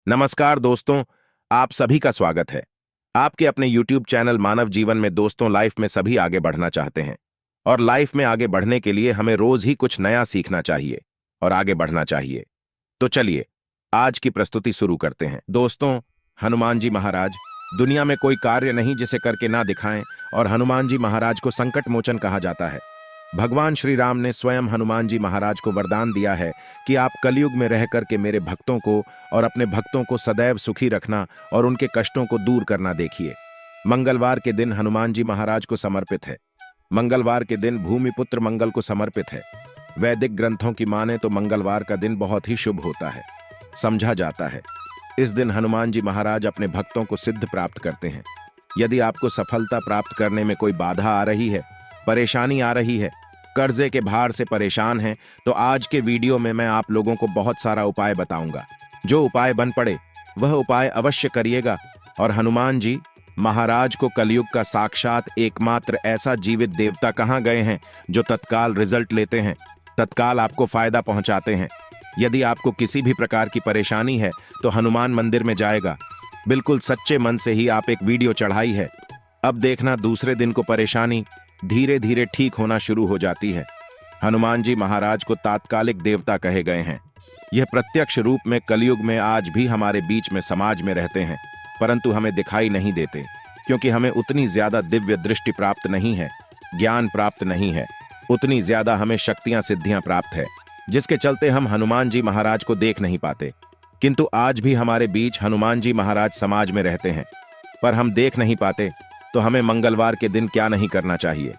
नमस्कार दोस्तों, आप सभी का स्वागत है। आपके अपने YouTube चैनल मानव जीवन में दोस्तों, लाइफ में सभी आगे बढ़ना चाहते हैं और लाइफ में आगे बढ़ने के लिए हमें रोज ही कुछ नया सीखना चाहिए और आगे बढ़ना चाहिए। तो चलिए आज की प्रस्तुति शुरू करते हैं। दोस्तों, हनुमान जी महाराज, दुनिया में कोई कार्य नहीं जिसे करके ना दिखाएं और हनुमान जी महाराज को संकट मोचन कहा जाता है। भगवान श्री राम ने स्वयं हनुमान जी महाराज को वरदान दिया है कि आप कलयुग में रह करके मेरे भक्तों को और अपने भक्तों को सदैव सुखी रखना और उनके कष्टों को दूर करना देखिए। मंगलवार के दिन हनुमान जी महाराज को समर्पित है। मंगलवार के दिन भूमिपुत्र मंगल को समर्पित है। वैदिक ग्रंथों की माने तो मंगलवार का दिन बहुत ही शुभ होता है, समझा जाता है। इस दिन हनुमान जी महाराज अपने भक्तों को सिद्ध प्राप्त करते हैं। यदि आपको सफलता प्राप्त करने में कोई बाधा आ रही है, परेशानी आ रही है, कर्जे के भार से परेशान हैं, तो आज के वीडियो में मैं आप लोगों को बहुत सारा उपाय बताऊंगा। जो उपाय बन पड़े वह उपाय अवश्य करिएगा। और हनुमान जी महाराज को कलयुग का साक्षात एकमात्र ऐसा जीवित देवता कहाँ गए हैं जो तत्काल रिजल्ट लेते हैं, तत्काल आपको फायदा पहुंचाते हैं। यदि आपको किसी भी प्रकार की परेशानी है तो हनुमान मंदिर में जाएगा। बिल्कुल सच्चे मन से ही आप एक वीडियो चढ़ाई है। अब देखना दूसरे दिन को परेशानी धीरे धीरे ठीक होना शुरू हो जाती है। हनुमान जी महाराज को तात्कालिक देवता कहे गए हैं। यह प्रत्यक्ष रूप में कलयुग में आज भी हमारे बीच में समाज में रहते हैं, परंतु हमें दिखाई नहीं देते क्योंकि हमें उतनी ज्यादा दिव्य दृष्टि प्राप्त नहीं है, ज्ञान प्राप्त नहीं है, उतनी ज्यादा हमें शक्तियां सिद्धियां प्राप्त है, जिसके चलते हम हनुमान जी महाराज को देख नहीं पाते। किंतु आज भी हमारे बीच हनुमान जी महाराज समाज में रहते हैं, पर हम देख नहीं पाते। तो हमें मंगलवार के दिन क्या नहीं करना चाहिए?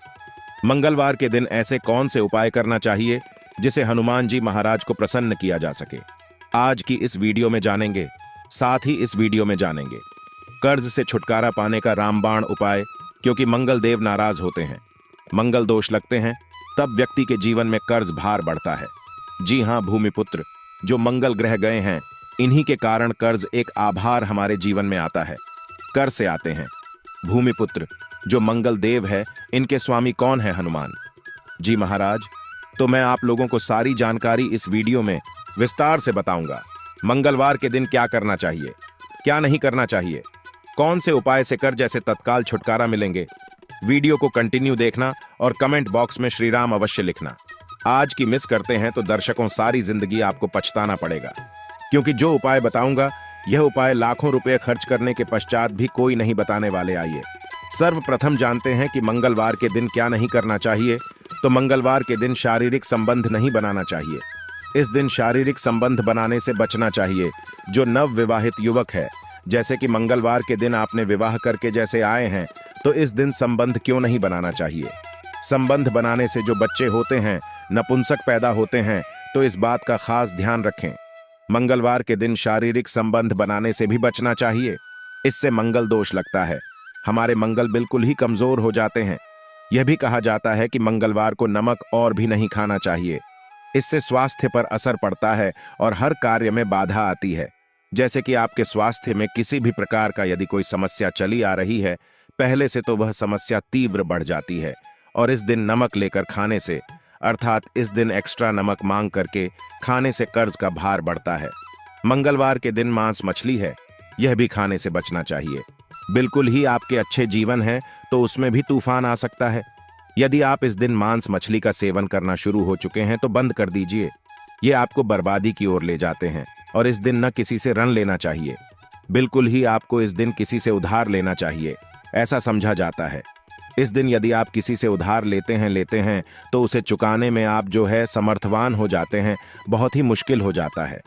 मंगलवार के दिन ऐसे कौन से उपाय करना चाहिए जिसे हनुमान जी महाराज को प्रसन्न किया जा सके, आज की इस वीडियो में जानेंगे। साथ ही इस वीडियो में जानेंगे कर्ज से छुटकारा पाने का रामबाण उपाय, क्योंकि मंगल देव नाराज होते हैं, मंगल दोष लगते हैं, तब व्यक्ति के जीवन में कर्ज भार बढ़ता है। जी हां भूमिपुत्र, जो मंगल ग्रह गए हैं, इन्हीं के कारण कर्ज एक आभार हमारे जीवन में आता है। कर से आते हैं। भूमिपुत्र जो मंगल देव है, इनके स्वामी कौन है? हनुमान जी महाराज। तो मैं आप लोगों को सारी जानकारी इस वीडियो में विस्तार से बताऊंगा। मंगलवार के दिन क्या करना चाहिए, क्या नहीं करना चाहिए, कौन से उपाय से कर जैसे तत्काल छुटकारा मिलेंगे। वीडियो को कंटिन्यू देखना और कमेंट बॉक्स में श्री राम अवश्य लिखना। आज की मिस करते हैं तो दर्शकों, सारी जिंदगी आपको पछताना पड़ेगा, क्योंकि जो उपाय बताऊंगा यह उपाय लाखों रुपए खर्च करने के पश्चात भी कोई नहीं बताने वाले। आइए सर्वप्रथम जानते हैं कि मंगलवार के दिन क्या नहीं करना चाहिए। तो मंगलवार के दिन शारीरिक संबंध नहीं बनाना चाहिए। इस दिन शारीरिक संबंध बनाने से बचना चाहिए। जो नव विवाहित युवक है, जैसे कि मंगलवार के दिन आपने विवाह करके जैसे आए हैं, तो इस दिन संबंध क्यों नहीं बनाना चाहिए। संबंध बनाने से जो बच्चे होते हैं, नपुंसक पैदा होते हैं, तो इस बात का खास ध्यान रखें। मंगलवार के दिन शारीरिक संबंध बनाने से भी बचना चाहिए। इससे मंगल दोष लगता है, हमारे मंगल बिल्कुल ही कमजोर हो जाते हैं। यह भी कहा जाता है कि मंगलवार को नमक और भी नहीं खाना चाहिए। इससे स्वास्थ्य पर असर पड़ता है और हर कार्य में बाधा आती है। जैसे कि आपके स्वास्थ्य में किसी भी प्रकार का यदि कोई समस्या चली आ रही है पहले से, तो वह समस्या तीव्र बढ़ जाती है। और इस दिन नमक लेकर खाने से, अर्थात इस दिन एक्स्ट्रा नमक मांग करके खाने से कर्ज का भार बढ़ता है। मंगलवार के दिन मांस मछली है, यह भी खाने से बचना चाहिए। बिल्कुल ही आपके अच्छे जीवन है तो उसमें भी तूफान आ सकता है। यदि आप इस दिन मांस मछली का सेवन करना शुरू हो चुके हैं तो बंद कर दीजिए। ये आपको बर्बादी की ओर ले जाते हैं। और इस दिन न किसी से ऋण लेना चाहिए। बिल्कुल ही आपको इस दिन किसी से उधार लेना चाहिए, ऐसा समझा जाता है। इस दिन यदि आप किसी से उधार लेते हैं तो उसे चुकाने में आप जो है समर्थवान हो जाते हैं, बहुत ही मुश्किल हो जाता है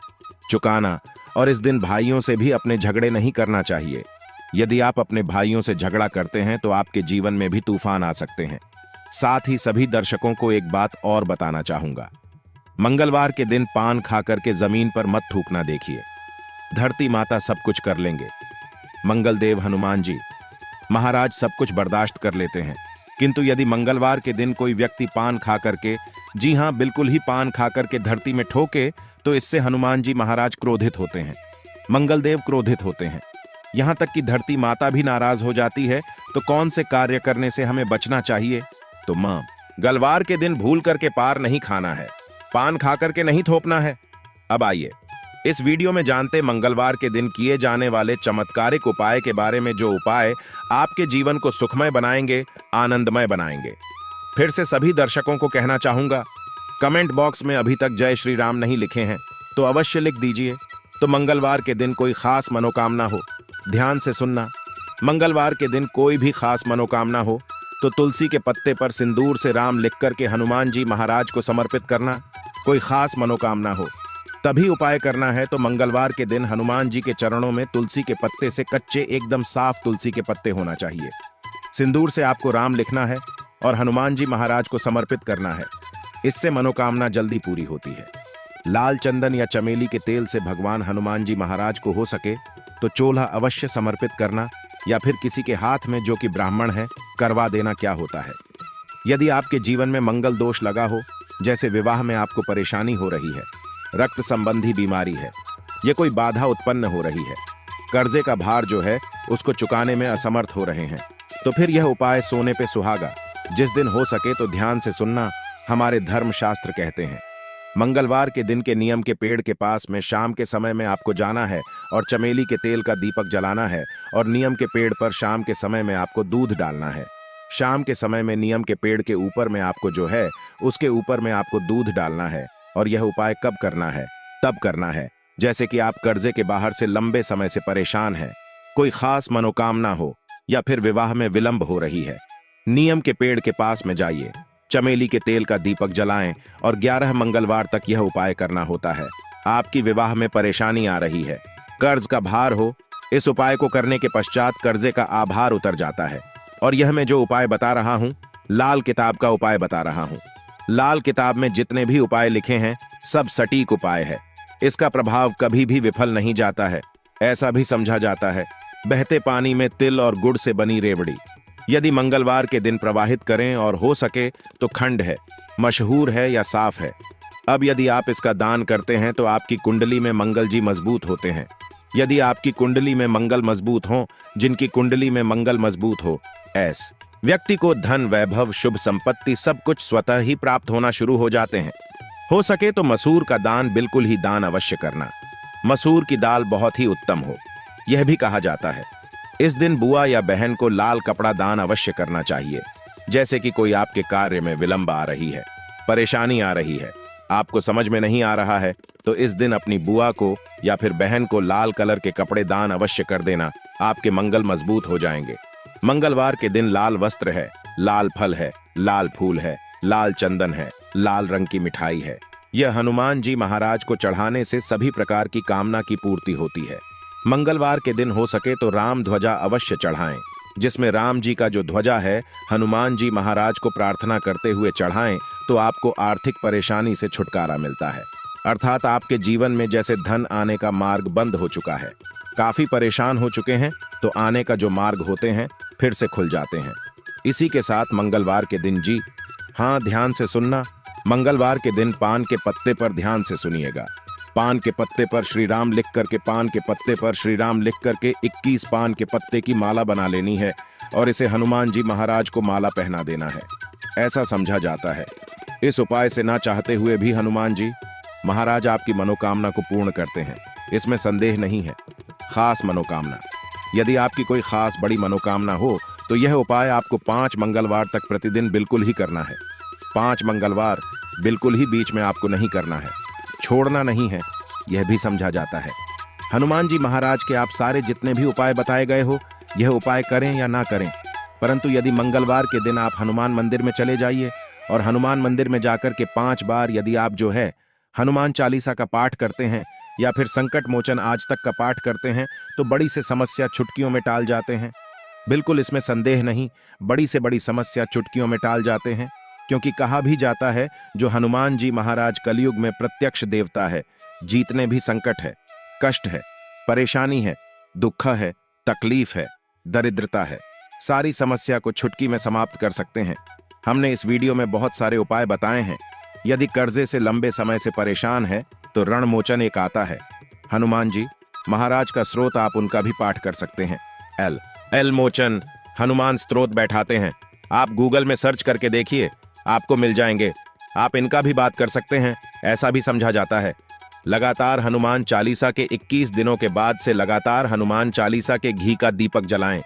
चुकाना। और इस दिन भाइयों से भी अपने झगड़े नहीं करना चाहिए। यदि आप अपने भाइयों से झगड़ा करते हैं तो आपके जीवन में भी तूफान आ सकते हैं। साथ ही सभी दर्शकों को एक बात और बताना चाहूंगा, मंगलवार के दिन पान खाकर के जमीन पर मत थूकना। देखिए, धरती माता सब कुछ कर लेंगे। मंगल देव हनुमान जी महाराज सब कुछ बर्दाश्त कर लेते हैं, किंतु यदि मंगलवार के दिन कोई व्यक्ति पान खा करके, जी हां बिल्कुल ही पान खा करके धरती में ठोके, तो इससे हनुमान जी महाराज क्रोधित होते हैं, मंगल देव क्रोधित होते हैं। यहां तक कि धरती माता भी नाराज हो जाती है। तो कौन से कार्य करने से हमें बचना चाहिए? तो मंगलवार के दिन भूल करके पार नहीं खाना है, पान खा करके नहीं थोपना है। अब आइए इस वीडियो में जानते मंगलवार के दिन किए जाने वाले चमत्कारिक उपाय के बारे में, जो उपाय आपके जीवन को सुखमय बनाएंगे, आनंदमय बनाएंगे। फिर से सभी दर्शकों को कहना चाहूंगा, कमेंट बॉक्स में अभी तक जय श्री राम नहीं लिखे हैं तो अवश्य लिख दीजिए। तो मंगलवार के दिन कोई खास मनोकामना हो, ध्यान से सुनना। मंगलवार के दिन कोई भी खास मनोकामना हो तो तुलसी के पत्ते पर सिंदूर से राम लिख करके हनुमान जी महाराज को समर्पित करना। कोई खास मनोकामना हो तभी उपाय करना है तो मंगलवार के दिन हनुमान जी के चरणों में तुलसी के पत्ते से कच्चे एकदम साफ तुलसी के पत्ते होना चाहिए। सिंदूर से आपको राम लिखना है और हनुमान जी महाराज को समर्पित करना है। इससे मनोकामना जल्दी पूरी होती है। लाल चंदन या चमेली के तेल से भगवान हनुमान जी महाराज को हो सके तो चोला अवश्य समर्पित करना, या फिर किसी के हाथ में जो कि ब्राह्मण है करवा देना। क्या होता है, यदि आपके जीवन में मंगल दोष लगा हो, जैसे विवाह में आपको परेशानी हो रही है, रक्त संबंधी बीमारी है, ये कोई बाधा उत्पन्न हो रही है, कर्जे का भार जो है उसको चुकाने में असमर्थ हो रहे हैं, तो फिर यह उपाय सोने पे सुहागा जिस दिन हो सके तो ध्यान से सुनना। हमारे धर्मशास्त्र कहते हैं मंगलवार के दिन के नियम के पेड़ के पास में शाम के समय में आपको जाना है और चमेली के तेल का दीपक जलाना है, और नियम के पेड़ पर शाम के समय में आपको दूध डालना है। शाम के समय में नियम के पेड़ के ऊपर में आपको जो है उसके ऊपर में आपको दूध डालना है। और यह उपाय कब करना है? तब करना है जैसे कि आप कर्जे के बाहर से लंबे समय से परेशान हैं, कोई खास मनोकामना हो, या फिर विवाह में विलंब हो रही है। नियम के पेड़ के पास में जाइए, चमेली के तेल का दीपक जलाएं और 11 मंगलवार तक यह उपाय करना होता है। आपकी विवाह में परेशानी आ रही है, कर्ज का भार हो, इस उपाय को करने के पश्चात कर्जे का आभार उतर जाता है। और यह मैं जो उपाय बता रहा हूं, लाल किताब का उपाय बता रहा हूं। लाल किताब में जितने भी उपाय लिखे हैं सब सटीक उपाय है। इसका प्रभाव कभी भी विफल नहीं जाता है। ऐसा भी समझा जाता है बहते पानी में तिल और गुड़ से बनी रेवड़ी यदि मंगलवार के दिन प्रवाहित करें और हो सके तो खंड है, मशहूर है या साफ है। अब यदि आप इसका दान करते हैं तो आपकी कुंडली में मंगल जी मजबूत होते हैं। यदि आपकी कुंडली में मंगल मजबूत हो, जिनकी कुंडली में मंगल मजबूत हो, ऐसे व्यक्ति को धन, वैभव, शुभ संपत्ति सब कुछ स्वतः ही प्राप्त होना शुरू हो जाते हैं। हो सके तो मसूर का दान बिल्कुल ही दान अवश्य करना। मसूर की दाल बहुत ही उत्तम हो, यह भी कहा जाता है। इस दिन बुआ या बहन को लाल कपड़ा दान अवश्य करना चाहिए। जैसे कि कोई आपके कार्य में विलंब आ रही है, परेशानी आ रही है, आपको समझ में नहीं आ रहा है, तो इस दिन अपनी बुआ को या फिर बहन को लाल कलर के कपड़े दान अवश्य कर देना। आपके मंगल मजबूत हो जाएंगे। मंगलवार के दिन लाल वस्त्र है, लाल फल है, लाल फूल है, लाल चंदन है, लाल रंग की मिठाई है। यह हनुमान जी महाराज को चढ़ाने से सभी प्रकार की कामना की पूर्ति होती है। मंगलवार के दिन हो सके तो राम ध्वजा अवश्य चढ़ाएं, जिसमें राम जी का जो ध्वजा है हनुमान जी महाराज को प्रार्थना करते हुए चढ़ाएं तो आपको आर्थिक परेशानी से छुटकारा मिलता है। अर्थात आपके जीवन में जैसे धन आने का मार्ग बंद हो चुका है, काफी परेशान हो चुके हैं, तो आने का जो मार्ग होते हैं फिर से खुल जाते हैं। इसी के साथ मंगलवार के दिन जी हाँ, ध्यान से सुनना, मंगलवार के दिन पान के पत्ते पर ध्यान से सुनिएगा। पान के पत्ते पर श्री राम लिख करके, पान के पत्ते पर श्री राम लिख करके 21 पान के पत्ते की माला बना लेनी है और इसे हनुमान जी महाराज को माला पहना देना है। ऐसा समझा जाता है इस उपाय से ना चाहते हुए भी हनुमान जी महाराज आपकी मनोकामना को पूर्ण करते हैं, इसमें संदेह नहीं है। खास मनोकामना, यदि आपकी कोई खास बड़ी मनोकामना हो तो यह उपाय आपको 5 मंगलवार तक प्रतिदिन बिल्कुल ही करना है। 5 मंगलवार बिल्कुल ही बीच में आपको नहीं करना है, छोड़ना नहीं है, यह भी समझा जाता है। हनुमान जी महाराज के आप सारे जितने भी उपाय बताए गए हो, यह उपाय करें या ना करें, परंतु यदि मंगलवार के दिन आप हनुमान मंदिर में चले जाइए और हनुमान मंदिर में जाकर के 5 बार यदि आप जो है हनुमान चालीसा का पाठ करते हैं या फिर संकट मोचन आज तक का पाठ करते हैं तो बड़ी से समस्या चुटकियों में टाल जाते हैं। बिल्कुल इसमें संदेह नहीं, बड़ी से बड़ी समस्या चुटकियों में टाल जाते हैं, क्योंकि कहा भी जाता है जो हनुमान जी महाराज कलयुग में प्रत्यक्ष देवता है। जीतने भी संकट है, कष्ट है, परेशानी है, दुख है, तकलीफ है, दरिद्रता है, सारी समस्या को चुटकी में समाप्त कर सकते हैं। हमने इस वीडियो में बहुत सारे उपाय बताए हैं। यदि कर्जे से लंबे समय से परेशान है तो रणमोचन एक आता है। हनुमान जी महाराज का स्रोत आप उनका भी पाठ कर सकते हैं। एल मोचन हनुमान स्त्रोत बैठाते हैं, आप गूगल में सर्च करके देखिए, आपको मिल जाएंगे। आप इनका भी बात कर सकते हैं, ऐसा भी समझा जाता है। लगातार हनुमान चालीसा के 21 दिनों के बाद से लगातार हनुमान चालीसा के घी का दीपक जलाएं।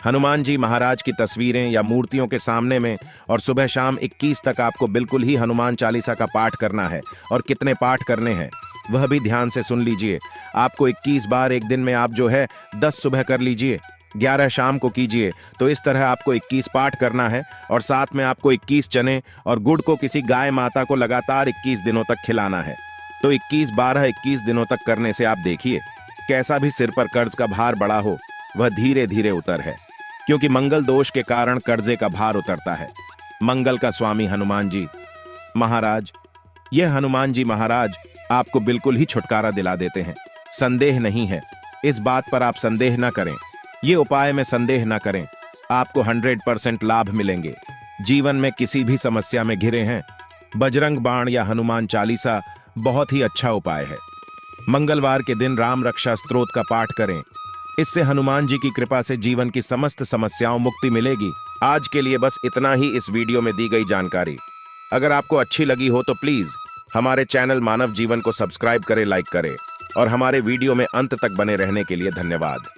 हनुमान जी महाराज की तस्वीरें या मूर्तियों के सामने में और सुबह शाम 21 तक आपको बिल्कुल ही हनुमान चालीसा का पाठ करना है। और कितने पाठ करने हैं वह भी ध्यान से सुन लीजिए। आपको 21 बार एक दिन में आप जो है 10 सुबह कर लीजिए, 11 शाम को कीजिए। तो इस तरह आपको 21 पाठ करना है और साथ में आपको 21 चने और गुड़ को किसी गाय माता को लगातार 21 दिनों तक खिलाना है। तो 21 दिनों तक करने से आप देखिए कैसा भी सिर पर कर्ज का भार बड़ा हो वह धीरे धीरे उतर है, क्योंकि मंगल दोष के कारण कर्जे का भार उतरता है। मंगल का स्वामी हनुमान जी महाराज, यह हनुमान जी महाराज आपको बिल्कुल ही छुटकारा दिला देते हैं। संदेह नहीं है, इस बात पर आप संदेह न करें, ये उपाय में संदेह न करें, आपको 100% लाभ मिलेंगे। जीवन में किसी भी समस्या में घिरे हैं, बजरंग बाण या हनुमान चालीसा बहुत ही अच्छा उपाय है। मंगलवार के दिन राम रक्षा स्तोत्र का पाठ करें, इससे हनुमान जी की कृपा से जीवन की समस्त समस्याओं मुक्ति मिलेगी। आज के लिए बस इतना ही इस वीडियो में दी गई जानकारी। अगर आपको अच्छी लगी हो तो प्लीज हमारे चैनल मानव जीवन को सब्सक्राइब करें, लाइक करें और हमारे वीडियो में अंत तक बने रहने के लिए धन्यवाद।